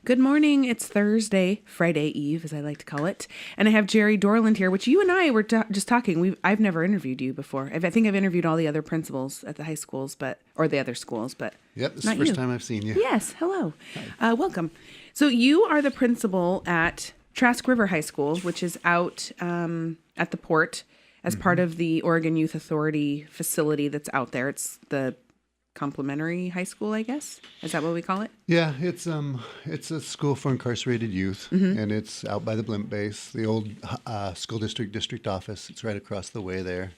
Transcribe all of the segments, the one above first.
Good morning. It's Thursday, Friday Eve, as I like to call it. And I have Jerry Dorland here, which you and I were just talking. I've never interviewed you before. I think I've interviewed all the other principals at the high schools, or the other schools, but yep, this is the first time I've seen you. Yes, hello. Welcome. So you are the principal at Trask River High School, which is out at the port as part of the Oregon Youth Authority facility that's out there. It's the complementary high school, I guess. Is that what we call it? Yeah, it's a school for incarcerated youth, and it's out by the blimp base, the old school district office. It's right across the way there.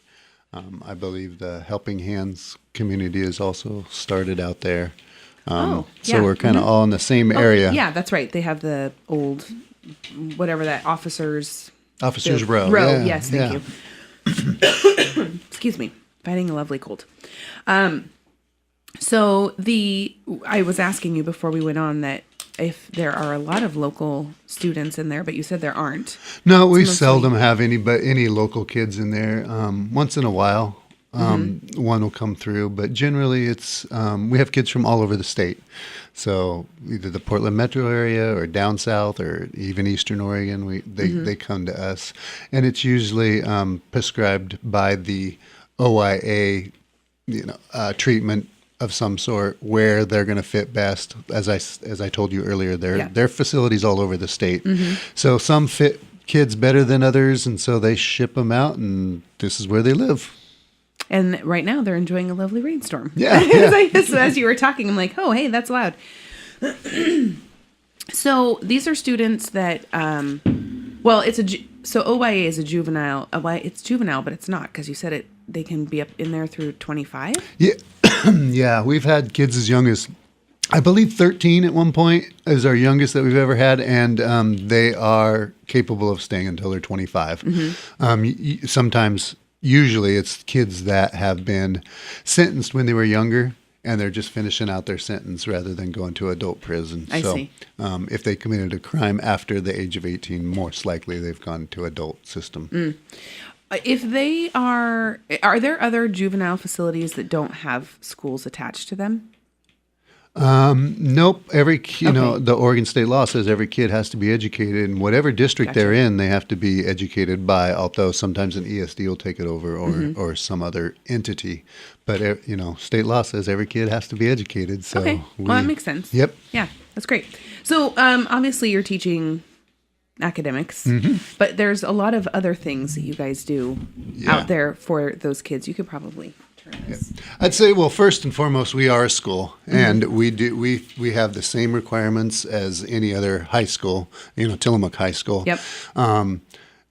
I believe the Helping Hands community is also started out there. So we're kind of all in the same area. Yeah, that's right. They have the old, whatever that officers row. Yeah, yes, thank you. Excuse me, fighting a lovely cold. So I was asking you before we went on that if there are a lot of local students in there, but you said there aren't. No, we seldom have any local kids in there. Once in a while, one will come through, but generally it's we have kids from all over the state. So either the Portland metro area or down south or even Eastern Oregon, they come to us, and it's usually prescribed by the OIA, treatment of some sort where they're going to fit best. As I told you earlier, their facilities all over the state. So some fit kids better than others, and so they ship them out, and this is where they live. And right now they're enjoying a lovely rainstorm. Yeah. So as you were talking, I'm like, oh, hey, that's loud. So these are students that, so OYA is a juvenile. It's juvenile, but it's not, because you said they can be up in there through 25? Yeah. Yeah, we've had kids as young as, I believe 13 at one point is our youngest that we've ever had, and they are capable of staying until they're 25. Usually it's kids that have been sentenced when they were younger, and they're just finishing out their sentence rather than going to adult prison. I see. If they committed a crime after the age of 18, most likely they've gone to adult system. If they are there other juvenile facilities that don't have schools attached to them? Nope. The Oregon state law says every kid has to be educated, and whatever district they're in, they have to be educated by, although sometimes an ESD will take it over or some other entity. But, state law says every kid has to be educated. So well, that makes sense. Yep. Yeah, that's great. So, obviously you're teaching academics, but there's a lot of other things that you guys do out there for those kids. You could probably turn this. Yeah. I'd say, well, first and foremost, we are a school, and we have the same requirements as any other high school, Tillamook High School. Yep.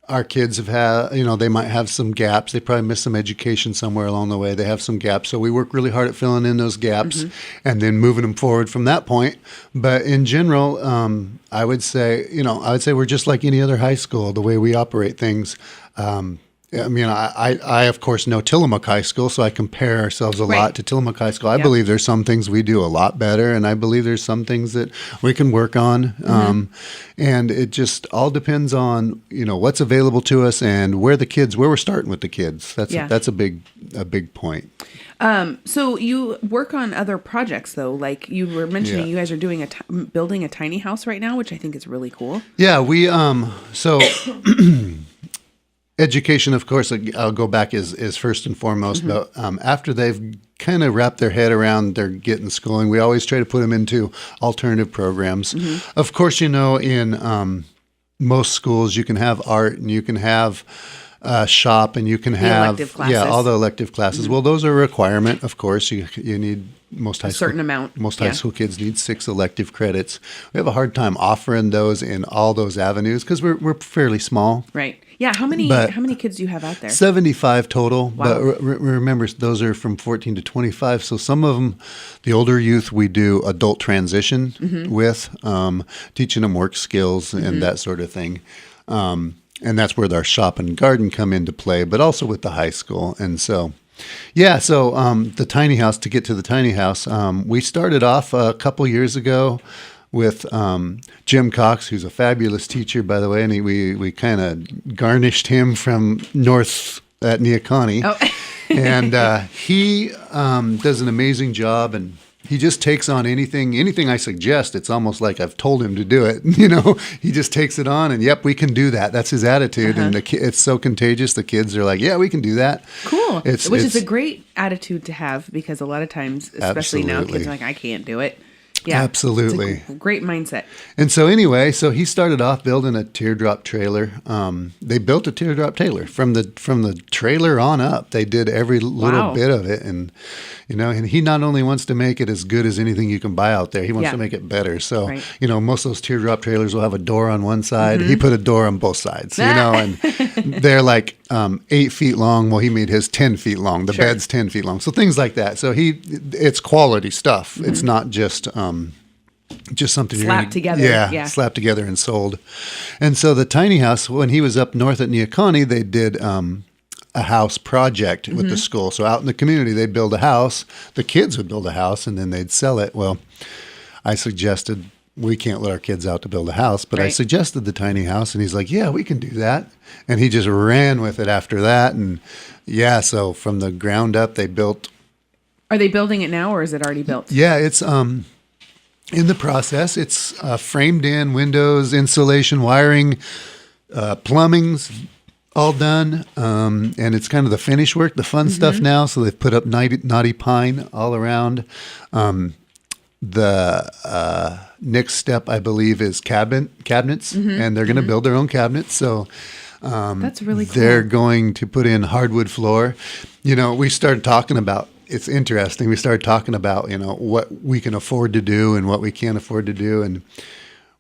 Our kids have had, they might have some gaps. They probably missed some education somewhere along the way. They have some gaps. So we work really hard at filling in those gaps and then moving them forward from that point. But in general, I would say we're just like any other high school, the way we operate things. I of course know Tillamook High School, so I compare ourselves a lot to Tillamook High School. I believe there's some things we do a lot better, and I believe there's some things that we can work on. And it just all depends on what's available to us and where we're starting with the kids. That's a big point. So you work on other projects, though, like you were mentioning. You guys are doing building a tiny house right now, which I think is really cool. Yeah, we education, of course, I'll go back is first and foremost, but after they've kind of wrapped their head around their getting schooling, we always try to put them into alternative programs. Of course, in most schools, you can have art and you can have shop and you can have all the elective classes. Well, those are a requirement, of course. You need most high school kids need 6 elective credits. We have a hard time offering those in all those avenues because we're fairly small. Right. Yeah. How many kids do you have out there? 75 total. Wow. But remember, those are from 14 to 25. So some of them, the older youth, we do adult transition with, teaching them work skills and that sort of thing. And that's where our shop and garden come into play, but also with the high school. And so, the tiny house, to get to the tiny house, we started off a couple years ago with Jim Cox, who's a fabulous teacher, by the way, and we kind of garnished him from North at Neoconi. And he does an amazing job, and he just takes on anything I suggest. It's almost like I've told him to do it. He just takes it on and yep, we can do that. That's his attitude. And it's so contagious. The kids are like, yeah, we can do that. Cool. Which is a great attitude to have because a lot of times, especially now, kids are like, I can't do it. Yeah, absolutely. It's a great mindset. And so anyway, he started off building a teardrop trailer. They built a teardrop trailer from the trailer on up. They did every little bit of it, and and he not only wants to make it as good as anything you can buy out there, he wants to make it better. So most of those teardrop trailers will have a door on one side. He put a door on both sides. And they're like 8 feet long. Well, he made his 10 feet long. The bed's 10 feet long. So things like that. So it's quality stuff. It's not just something slapped together. Yeah, slapped together and sold. And so the tiny house, when he was up north at Neoconi, they did a house project with the school. So out in the community, they'd build a house. The kids would build a house, and then they'd sell it. Well, I suggested we can't let our kids out to build a house, but I suggested the tiny house, and he's like, yeah, we can do that. And he just ran with it after that. And so from the ground up, they built. Are they building it now, or is it already built? Yeah, it's in the process. It's framed in, windows, insulation, wiring, plumbing's all done. And it's kind of the finish work, the fun stuff now. So they've put up knotty pine all around. The next step, I believe, is cabinets, and they're going to build their own cabinets. So that's really cool. They're going to put in hardwood floor. We started talking about. It's interesting. We started talking about, what we can afford to do and what we can't afford to do and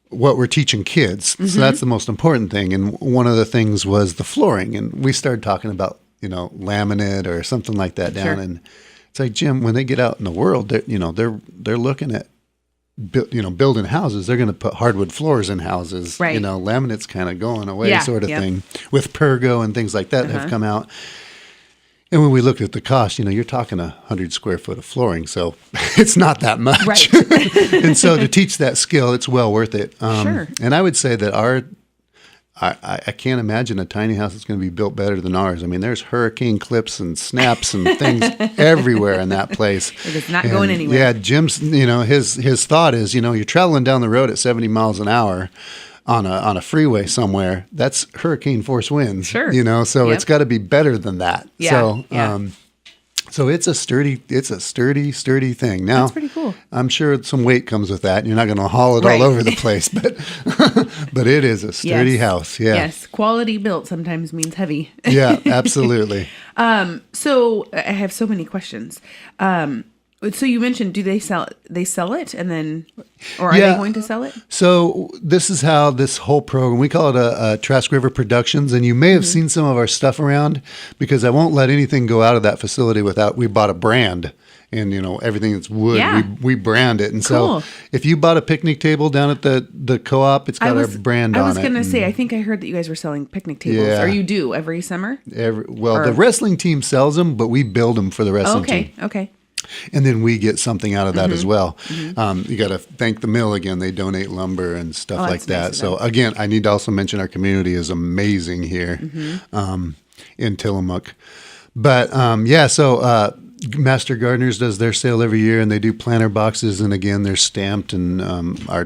what we're teaching kids. So that's the most important thing. And one of the things was the flooring. And we started talking about, laminate or something like that down. And it's like, Jim, when they get out in the world, they're looking at, building houses. They're going to put hardwood floors in houses. Right. Laminate's kind of going away sort of thing with Pergo and things like that have come out. And when we looked at the cost, you're talking 100 square foot of flooring, so it's not that much. Right. And so to teach that skill, it's well worth it. Sure. And I would say that I can't imagine a tiny house that's going to be built better than ours. I mean, there's hurricane clips and snaps and things everywhere in that place. It's not going anywhere. Yeah, Jim's, his thought is, you're traveling down the road at 70 miles an hour. On a freeway somewhere, that's hurricane force winds. Sure. So it's got to be better than that. Yeah. So it's a sturdy thing. Now, that's pretty cool. I'm sure some weight comes with that. You're not going to haul it all over the place, but but it is a sturdy house. Yeah. Yes. Quality built sometimes means heavy. Yeah, absolutely. So I have so many questions. So you mentioned, do they sell it and then, or are they going to sell it? So this is how this whole program, we call it a Trask River Productions, and you may have seen some of our stuff around because I won't let anything go out of that facility without, we bought a brand and, everything that's wood, we brand it. And so if you bought a picnic table down at the co-op, it's got our brand on it. I was going to say, I think I heard that you guys were selling picnic tables. Or you do every summer? The wrestling team sells them, but we build them for the wrestling team. Okay. And then we get something out of that as well. You got to thank the mill again. They donate lumber and stuff like that. Nice so again, I need to also mention our community is amazing here in Tillamook. But so Master Gardeners does their sale every year, and they do planter boxes. And again, they're stamped, and our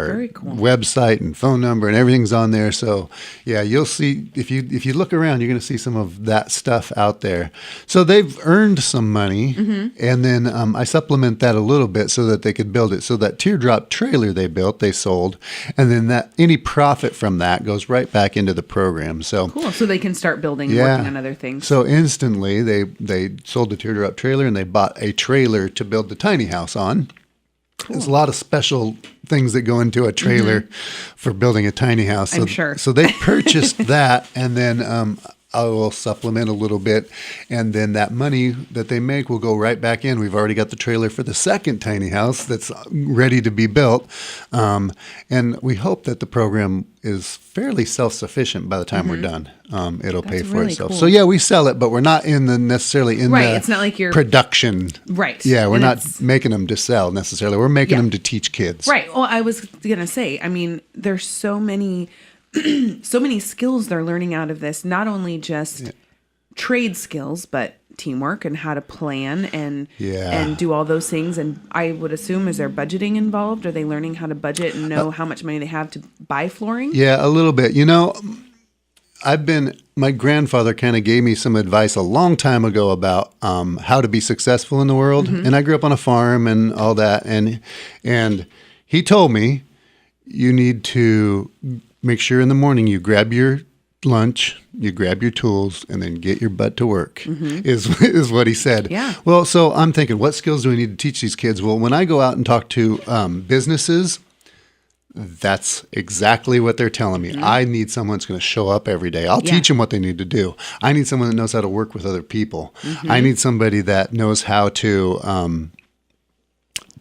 Very cool. website and phone number and everything's on there. So yeah, you'll see if you look around, you're going to see some of that stuff out there. So they've earned some money, and then I supplement that a little bit so that they could build it. So that teardrop trailer they built, they sold, and then that any profit from that goes right back into the program. So cool. So they can start building and working on other things. So instantly they sold the teardrop trailer and they bought a trailer to build the tiny house on. Cool. There's a lot of special things that go into a trailer for building a tiny house. So, I'm sure. So they purchased that, and then I will supplement a little bit, and then that money that they make will go right back in. We've already got the trailer for the second tiny house that's ready to be built, and we hope that the program is fairly self-sufficient by the time we're done. It'll pay for itself. Cool. So yeah, we sell it, but we're not necessarily in the it's not like you're production. Right. Yeah, we're not making them to sell necessarily. We're making them to teach kids. Right. Well, I was going to say, I mean, there's so many so many skills they're learning out of this, not only just trade skills, but teamwork and how to plan and Yeah. do all those things. And I would assume, is there budgeting involved? Are they learning how to budget and know how much money they have to buy flooring? Yeah, a little bit. My grandfather kind of gave me some advice a long time ago about how to be successful in the world. And I grew up on a farm and all that. And he told me, you need to make sure in the morning you grab your lunch, you grab your tools, and then get your butt to work, is what he said. Yeah. Well, so I'm thinking, what skills do we need to teach these kids? Well, when I go out and talk to businesses, that's exactly what they're telling me. I need someone that's going to show up every day. I'll teach them what they need to do. I need someone that knows how to work with other people. I need somebody that knows how to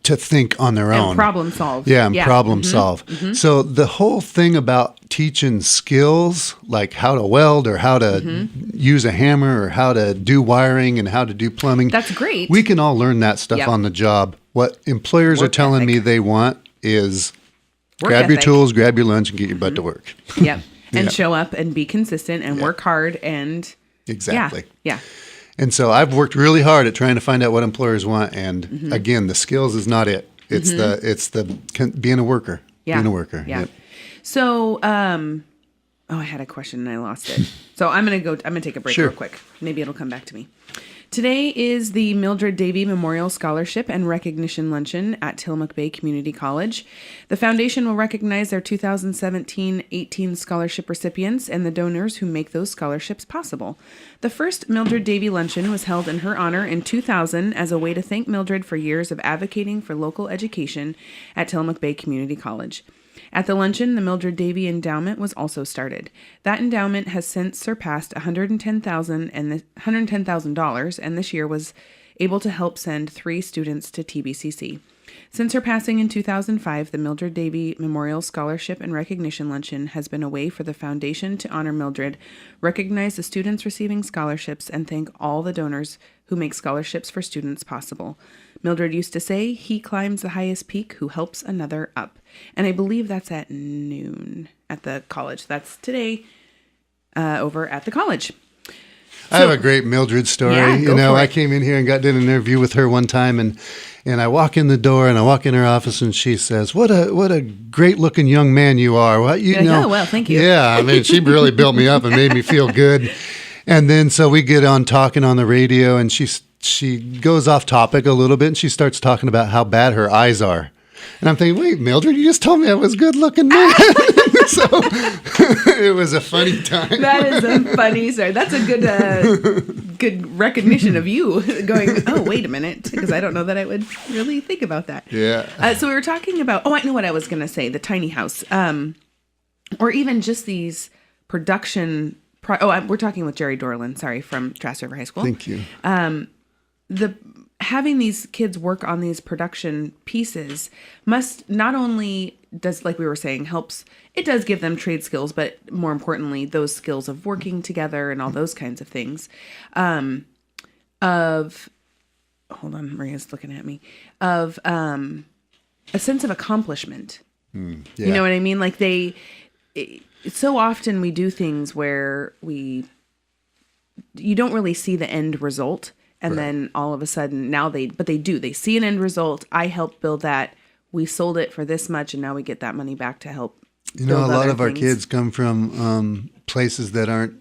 think on their own. And problem solve. Yeah, and problem solve. So the whole thing about teaching skills, like how to weld or how to use a hammer or how to do wiring and how to do plumbing. That's great. We can all learn that stuff on the job. What employers are telling me they want is grab your tools, grab your lunch, and get your butt to work. Yep. And show up and be consistent and work hard and exactly. Yeah. And so I've worked really hard at trying to find out what employers want. And again, the skills is not it. It's being a worker. Yeah. Being a worker. Yeah. Yep. So, I had a question and I lost it. So I'm going to take a break real quick. Maybe it'll come back to me. Today is the Mildred Davie Memorial Scholarship and Recognition Luncheon at Tillamook Bay Community College. The foundation will recognize their 2017-18 scholarship recipients and the donors who make those scholarships possible. The first Mildred Davie Luncheon was held in her honor in 2000 as a way to thank Mildred for years of advocating for local education at Tillamook Bay Community College. At the luncheon, the Mildred Davie Endowment was also started. That endowment has since surpassed $110,000 and this year was able to help send 3 students to TBCC. Since her passing in 2005, the Mildred Davie Memorial Scholarship and Recognition Luncheon has been a way for the foundation to honor Mildred, recognize the students receiving scholarships, and thank all the donors who make scholarships for students possible. Mildred used to say, "He climbs the highest peak who helps another up." And I believe that's at noon at the college. That's today over at the college. I have a great Mildred story. Yeah, I came in here and did an interview with her one time, and I walk in the door and I walk in her office and she says, "What a great looking young man you are." Well, oh, well, thank you. Yeah, I mean, she really built me up and made me feel good. And then so we get on talking on the radio, and she goes off topic a little bit, and she starts talking about how bad her eyes are. And I'm thinking, wait, Mildred, you just told me I was good looking man. So it was a funny time. That is a funny story. That's a good recognition of you going, oh, wait a minute, because I don't know that I would really think about that. Yeah. So we were talking about, I know what I was going to say, the tiny house, or even just these production. We're talking with Jerry Dorland, from Trask River High School. Thank you. Having these kids work on these production pieces must not only does, like we were saying, it does give them trade skills, but more importantly, those skills of working together and all those kinds of things. Hold on, Maria's looking at me. Of a sense of accomplishment. Yeah. You know what I mean? Like so often we do things where you don't really see the end result. And then all of a sudden they see an end result. I helped build that. We sold it for this much, and now we get that money back to help. A lot of our kids come from places that aren't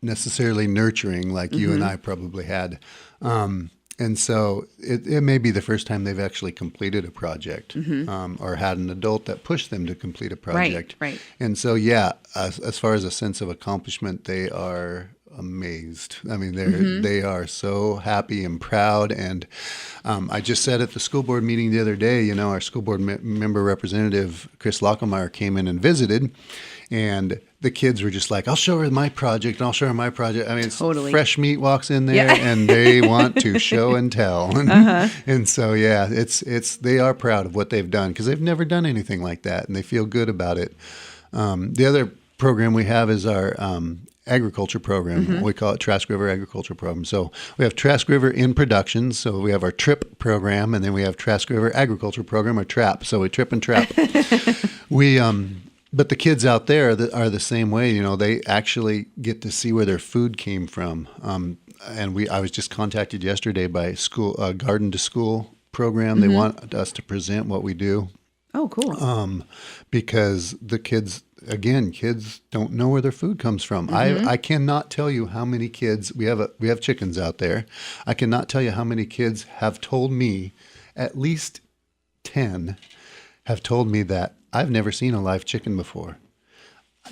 necessarily nurturing, like you and I probably had. And so it may be the first time they've actually completed a project, or had an adult that pushed them to complete a project. Right. And so, as far as a sense of accomplishment, they are amazed. I mean, they are so happy and proud. And I just said at the school board meeting the other day, our school board member representative, Chris Lockemeyer, came in and visited. And the kids were just like, I'll show her my project, and I'll show her my project. I mean, totally. Fresh meat walks in there, and they want to show and tell. And so, they are proud of what they've done because they've never done anything like that, and they feel good about it. The other program we have is our agriculture program. We call it Trask River Agriculture Program. So we have Trask River in production. So we have our TRIP program, and then we have Trask River Agriculture Program, or TRAP. So we trip and trap. But the kids out there that are the same way. They actually get to see where their food came from. I was just contacted yesterday by school, Garden to School program. They want us to present what we do. Oh, cool. Because the kids don't know where their food comes from. I cannot tell you how many kids we have chickens out there. I cannot tell you how many kids have told me, at least 10 have told me that I've never seen a live chicken before.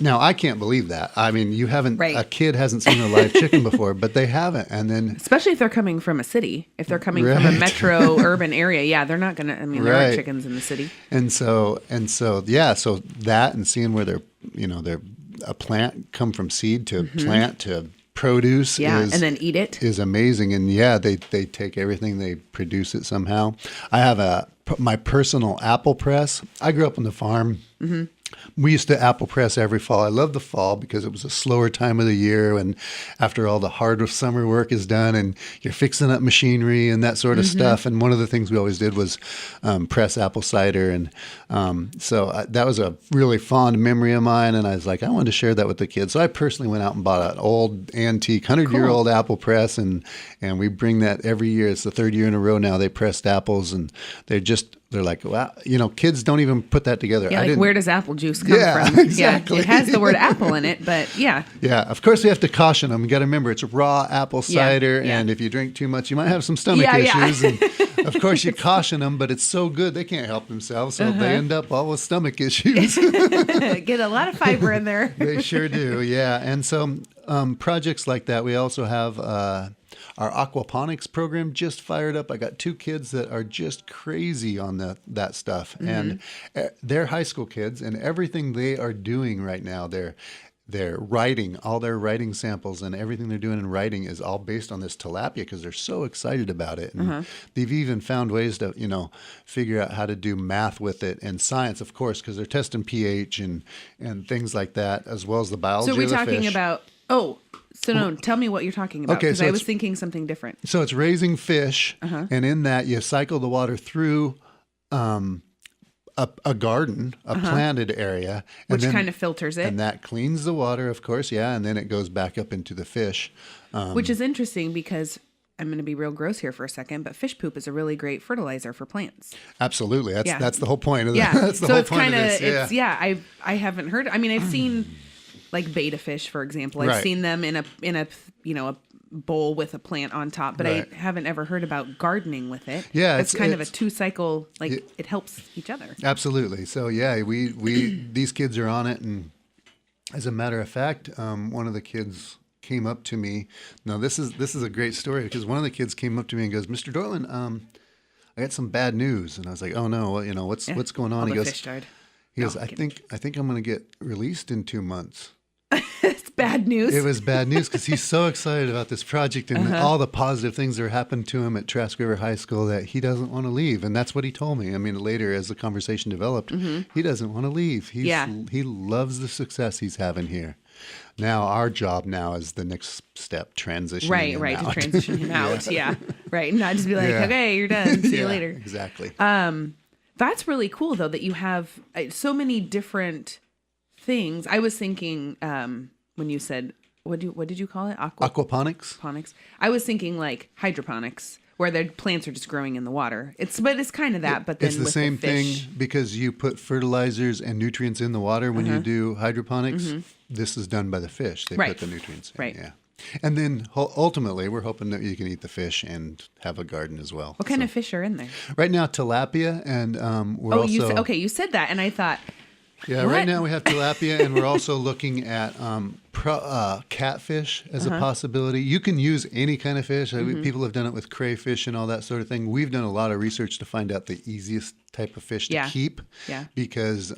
Now, I can't believe that. I mean, a kid hasn't seen a live chicken before, but they haven't. And then, especially if they're coming from a city, if they're coming from a metro urban area, yeah, they're not going to, I mean, there aren't chickens in the city. And so that and seeing where they're a plant come from seed to plant to produce and then eat it is amazing. And they take everything, they produce it somehow. I have my personal apple press. I grew up on the farm. We used to apple press every fall. I love the fall because it was a slower time of the year, and after all the hard summer work is done and you're fixing up machinery and that sort of stuff. And one of the things we always did was press apple cider. And so that was a really fond memory of mine. And I was like, I wanted to share that with the kids. So I personally went out and bought an old antique 100-year-old apple press, and we bring that every year. It's the third year in a row now they pressed apples, and they're like, wow, kids don't even put that together. Yeah, where does apple juice come from? Exactly. Yeah, it has the word apple in it, but yeah. Yeah, of course we have to caution them. You got to remember it's raw apple cider, and if you drink too much, you might have some stomach issues. And of course you caution them, but it's so good they can't help themselves, so they end up all with stomach issues. Get a lot of fiber in there. They sure do, yeah. And so projects like that, we also have our aquaponics program just fired up. I got 2 kids that are just crazy on that stuff. And they're high school kids, and everything they are doing right now, they're writing, all their writing samples and everything they're doing in writing is all based on this tilapia because they're so excited about it. And they've even found ways to, figure out how to do math with it, and science, of course, because they're testing pH and things like that, as well as the biology of the fish. So we're talking about, tell me what you're talking about, because I was thinking something different. So it's raising fish, and in that you cycle the water through a garden, a planted area. Which kind of filters it. And that cleans the water, of course, and then it goes back up into the fish. Which is interesting because, I'm going to be real gross here for a second, but fish poop is a really great fertilizer for plants. Absolutely. That's the whole point of that. Yeah. That's the whole point of this. I haven't heard, I've seen like betta fish, for example. I've seen them in a bowl with a plant on top, but I haven't ever heard about gardening with it. Yeah, it's kind of a 2-cycle, it helps each other. Absolutely. So we these kids are on it, and as a matter of fact, one of the kids came up to me. Now this is a great story, because one of the kids came up to me and goes, "Mr. Dorland, I got some bad news." And I was like, "Oh no, what's going on?" All the fish died. He goes, I think I'm going to get released in 2 months. It's bad news. It was bad news because he's so excited about this project and all the positive things that are happening to him at Trask River High School that he doesn't want to leave. And that's what he told me. I mean, later as the conversation developed, he doesn't want to leave. He loves the success he's having here. Now our job now is the next step, transitioning him out. To transition him out. Right. Not just be like, okay, you're done. See you later. Exactly. That's really cool, though, that you have so many different things. I was thinking when you said, what did you call it? Aquaponics. I was thinking like hydroponics, where the plants are just growing in the water. It's kind of that, but then it's the with same the fish. thing, because you put fertilizers and nutrients in the water when you do hydroponics. This is done by the fish. They put the nutrients in. Yeah. And then ultimately, we're hoping that you can eat the fish and have a garden as well. What kind of fish are in there? Right now, tilapia, and we're also... you said that, and I thought... Yeah, what? Right now we have tilapia, and we're also looking at catfish as a possibility. You can use any kind of fish. People have done it with crayfish and all that sort of thing. We've done a lot of research to find out the easiest type of fish to keep, because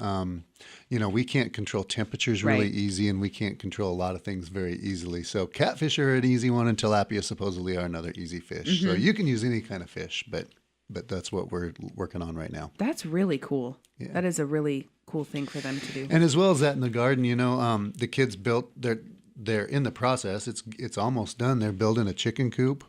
we can't control temperatures really easy, and we can't control a lot of things very easily. So catfish are an easy one, and tilapia supposedly are another easy fish. So you can use any kind of fish, but that's what we're working on right now. That's really cool. Yeah. That is a really cool thing for them to do. And as well as that in the garden, the kids built they're in the process. It's almost done. They're building a chicken coop.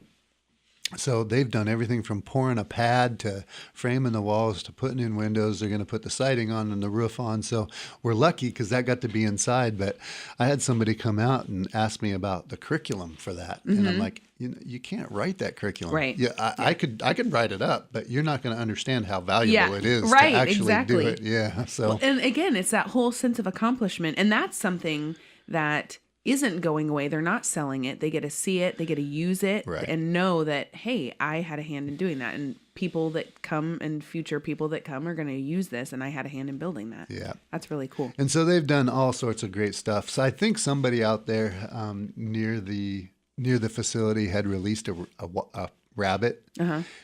So they've done everything from pouring a pad to framing the walls to putting in windows. They're going to put the siding on and the roof on. So we're lucky because that got to be inside. But I had somebody come out and ask me about the curriculum for that. And I'm like, you can't write that curriculum. Right. Yeah, I could write it up, but you're not going to understand how valuable it is right, to actually exactly. do it. Yeah. So Well, and again, it's that whole sense of accomplishment. And that's something that isn't going away. They're not selling it. They get to see it. They get to use it Right. and know that, hey, I had a hand in doing that. And people that come and future people that come are going to use this. And I had a hand in building that. Yeah. That's really cool. And so they've done all sorts of great stuff. So I think somebody out there near the facility had released a rabbit.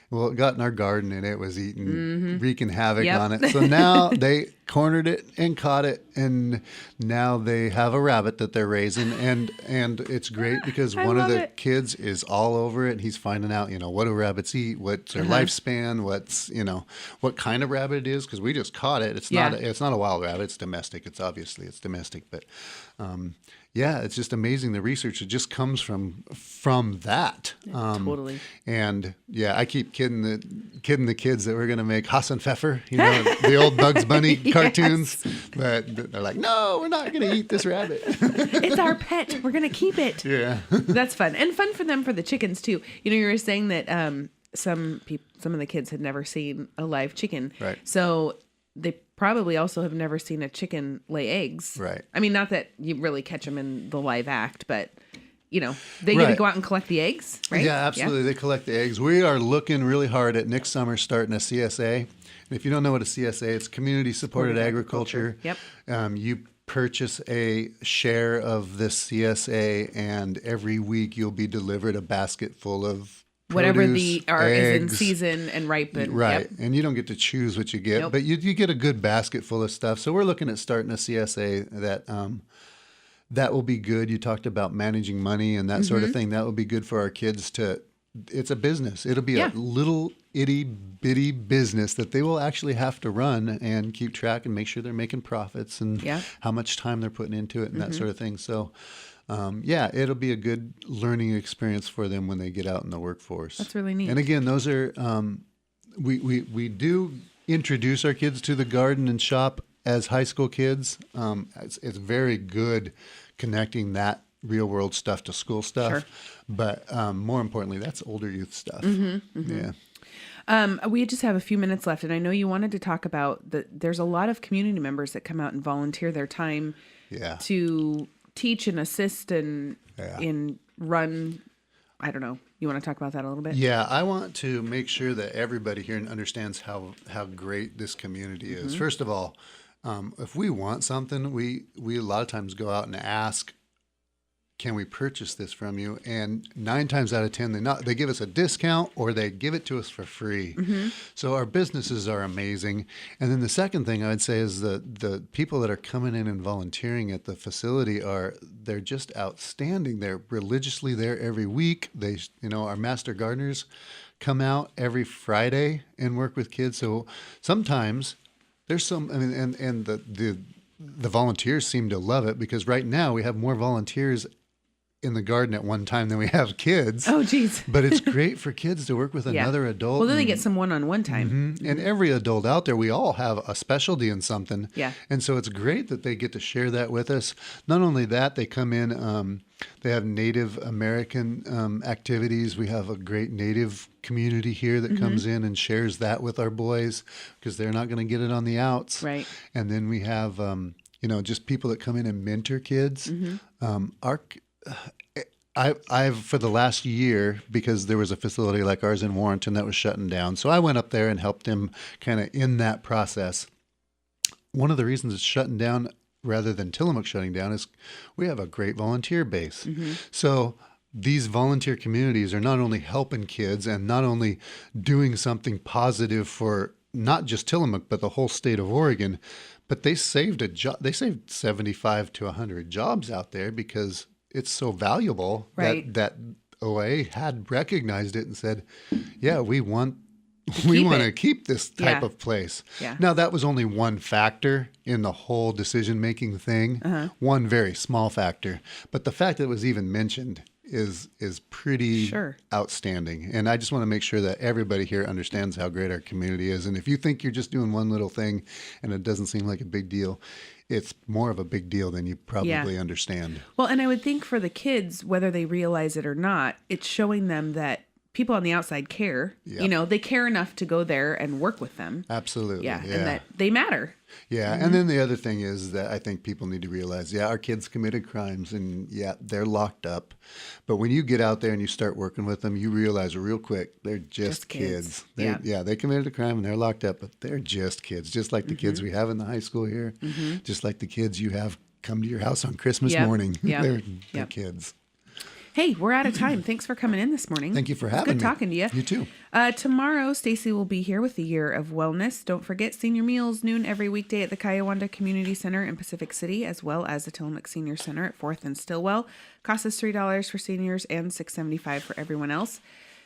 Well, it got in our garden and it was eating, wreaking havoc on it. So now they cornered it and caught it, and now they have a rabbit that they're raising, and it's great because one of the kids is all over it. He's finding out, what do rabbits eat, what's their lifespan, what's what kind of rabbit it is, because we just caught it. It's not a wild rabbit. It's domestic. It's domestic, but yeah, it's just amazing the research that just comes from that. Totally. And yeah, I keep kidding the kids that we're going to make Hassan Pfeffer, the old Bugs Bunny cartoons. But they're like, no, we're not going to eat this rabbit. It's our pet. We're going to keep it. Yeah. That's fun. And fun for them, for the chickens too. You were saying that some of the kids had never seen a live chicken. Right. So they probably also have never seen a chicken lay eggs. Right. I mean, not that you really catch them in the live act, but they get to go out and collect the eggs, right? Yeah, absolutely. They collect the eggs. We are looking really hard at next summer starting a CSA. And if you don't know what a CSA, it's community supported agriculture. Yep. You purchase a share of this CSA, and every week you'll be delivered a basket full of whatever produce, is in eggs. Season and ripen. Right. Yep. And you don't get to choose what you get, Nope. but you get a good basket full of stuff. So we're looking at starting a CSA that will be good. You talked about managing money and that sort of thing. That will be good for our kids it's a business. It'll be a little itty bitty business that they will actually have to run and keep track and make sure they're making profits and how much time they're putting into it and that sort of thing. So it'll be a good learning experience for them when they get out in the workforce. That's really neat. And again, those are, we do introduce our kids to the garden and shop as high school kids. It's very good connecting that real world stuff to school stuff. Sure. But more importantly, that's older youth stuff. Yeah. We just have a few minutes left, and I know you wanted to talk about there's a lot of community members that come out and volunteer their time to teach and assist and run. I don't know. You want to talk about that a little bit? Yeah, I want to make sure that everybody here understands how great this community is. First of all, if we want something, we a lot of times go out and ask, can we purchase this from you? And 9 times out of 10, they give us a discount or they give it to us for free. So our businesses are amazing. And then the second thing I would say is the people that are coming in and volunteering at the facility they're just outstanding. They're religiously there every week. Our master gardeners come out every Friday and work with kids. So sometimes there's the volunteers seem to love it because right now we have more volunteers in the garden at one time than we have kids. Oh, geez. But it's great for kids to work with another adult. Well, then they get some one-on-one time. And every adult out there, we all have a specialty in something. Yeah. And so it's great that they get to share that with us. Not only that, they come in, they have Native American activities. We have a great Native community here that comes in and shares that with our boys because they're not going to get it on the outs. Right. And then we have, just people that come in and mentor kids. I've for the last year, because there was a facility like ours in Warrenton that was shutting down. So I went up there and helped them kind of in that process. One of the reasons it's shutting down rather than Tillamook shutting down is we have a great volunteer base. So these volunteer communities are not only helping kids and not only doing something positive for not just Tillamook, but the whole state of Oregon, but they saved they saved 75 to 100 jobs out there because it's so valuable that OA had recognized it and said, yeah, we want to keep this type of place. Yeah. Now, that was only one factor in the whole decision-making thing, one very small factor. But the fact that it was even mentioned is pretty outstanding. And I just want to make sure that everybody here understands how great our community is. And if you think you're just doing one little thing and it doesn't seem like a big deal, it's more of a big deal than you probably understand. Well, and I would think for the kids, whether they realize it or not, it's showing them that people on the outside care. Yep. You know, they care enough to go there and work with them. Absolutely. Yeah. And that they matter. Yeah. And then the other thing is that I think people need to realize, our kids committed crimes and they're locked up. But when you get out there and you start working with them, you realize real quick, they're just kids. They committed a crime and they're locked up, but they're just kids, just like the kids we have in the high school here, just like the kids you have come to your house on Christmas morning. They're kids. Hey, we're out of time. Thanks for coming in this morning. Thank you for having me. Good talking to you. You too. Tomorrow, Stacy will be here with the Year of Wellness. Don't forget senior meals, noon every weekday at the Kiowanda Community Center in Pacific City, as well as the Tillamook Senior Center at 4th and Stillwell. Cost us $3 for seniors and $6.75 for everyone else.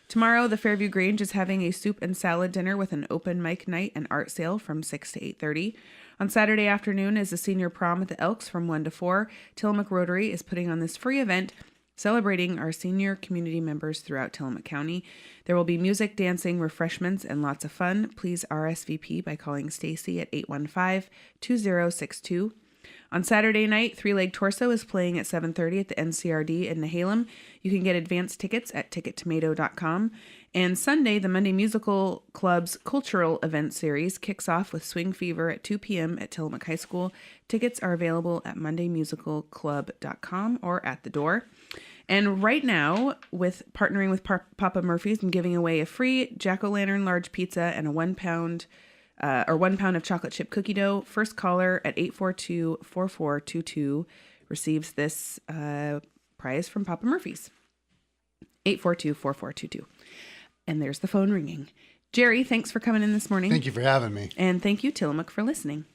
Tomorrow, the Fairview Grange is having a soup and salad dinner with an open mic night and art sale from 6 to 8:30. On Saturday afternoon is the senior prom at the Elks from 1 to 4. Tillamook Rotary is putting on this free event celebrating our senior community members throughout Tillamook County. There will be music, dancing, refreshments, and lots of fun. Please RSVP by calling Stacy at 815-2062. On Saturday night, Three Leg Torso is playing at 7:30 at the NCRD in Nehalem. You can get advance tickets at tickettomato.com. And Sunday, the Monday Musical Club's cultural event series kicks off with Swing Fever at 2 p.m. at Tillamook High School. Tickets are available at mondaymusicalclub.com or at the door. And right now, with partnering with Papa Murphy's, I'm giving away a free Jack-o'-lantern large pizza and a 1 pound of chocolate chip cookie dough. First caller at 842-4422 receives this prize from Papa Murphy's. 842-4422. And there's the phone ringing. Jerry, thanks for coming in this morning. Thank you for having me. And thank you, Tillamook, for listening.